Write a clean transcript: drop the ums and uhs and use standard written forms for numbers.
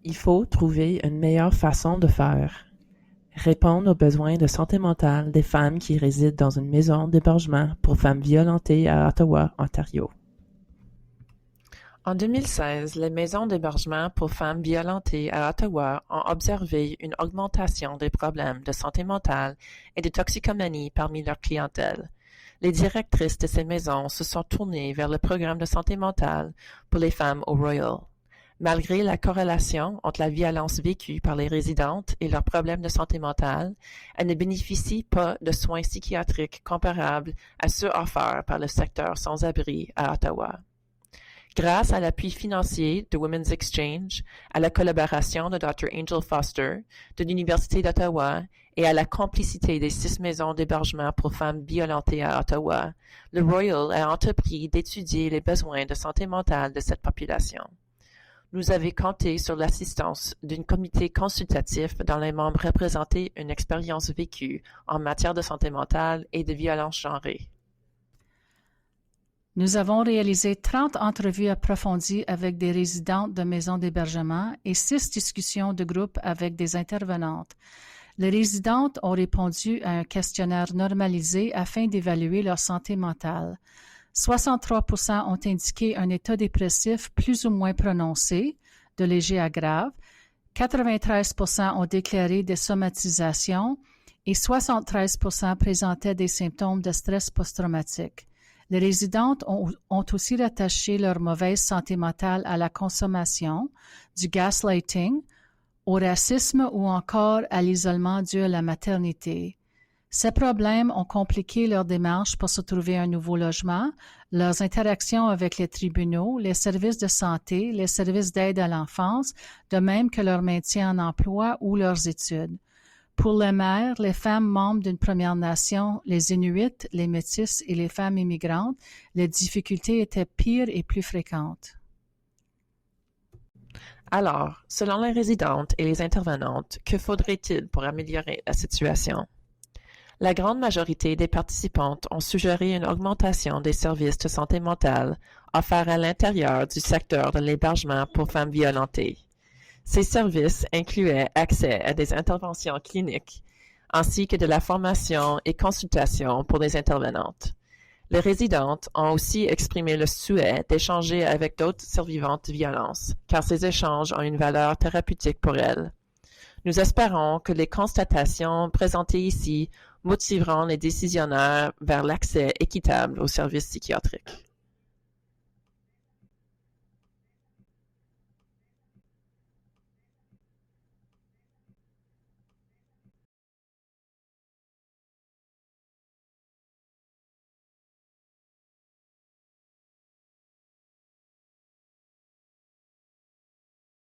Il faut trouver une meilleure façon de faire. Répondre aux besoins de santé mentale des femmes qui résident dans une maison d'hébergement pour femmes violentées à Ottawa, Ontario. En 2016, les maisons d'hébergement pour femmes violentées à Ottawa ont observé une augmentation des problèmes de santé mentale et de toxicomanie parmi leur clientèle. Les directrices de ces maisons se sont tournées vers le programme de santé mentale pour les femmes au Royal. Malgré la corrélation entre la violence vécue par les résidentes et leurs problèmes de santé mentale, elles ne bénéficient pas de soins psychiatriques comparables à ceux offerts par le secteur sans-abri à Ottawa. Grâce à l'appui financier de Women's Exchange, à la collaboration de Dr. Angel Foster, de l'Université d'Ottawa et à la complicité des 6 maisons d'hébergement pour femmes violentées à Ottawa, le Royal a entrepris d'étudier les besoins de santé mentale de cette population. Nous avons compté sur l'assistance d'un comité consultatif dont les membres représentaient une expérience vécue en matière de santé mentale et de violence genrée. Nous avons réalisé 30 entrevues approfondies avec des résidentes de maisons d'hébergement et 6 discussions de groupe avec des intervenantes. Les résidentes ont répondu à un questionnaire normalisé afin d'évaluer leur santé mentale. 63% ont indiqué un état dépressif plus ou moins prononcé, de léger à grave, 93% ont déclaré des somatisations et 73% présentaient des symptômes de stress post-traumatique. Les résidentes ont aussi rattaché leur mauvaise santé mentale à la consommation, du gaslighting, au racisme ou encore à l'isolement dû à la maternité. Ces problèmes ont compliqué leur démarche pour se trouver un nouveau logement, leurs interactions avec les tribunaux, les services de santé, les services d'aide à l'enfance, de même que leur maintien en emploi ou leurs études. Pour les mères, les femmes membres d'une Première Nation, les Inuits, les Métis et les femmes immigrantes, les difficultés étaient pires et plus fréquentes. Alors, selon les résidentes et les intervenantes, que faudrait-il pour améliorer la situation? La grande majorité des participantes ont suggéré une augmentation des services de santé mentale offerts à l'intérieur du secteur de l'hébergement pour femmes violentées. Ces services incluaient accès à des interventions cliniques, ainsi que de la formation et consultation pour les intervenantes. Les résidentes ont aussi exprimé le souhait d'échanger avec d'autres survivantes de violences, car ces échanges ont une valeur thérapeutique pour elles. Nous espérons que les constatations présentées ici motiveront les décisionnaires vers l'accès équitable aux services psychiatriques.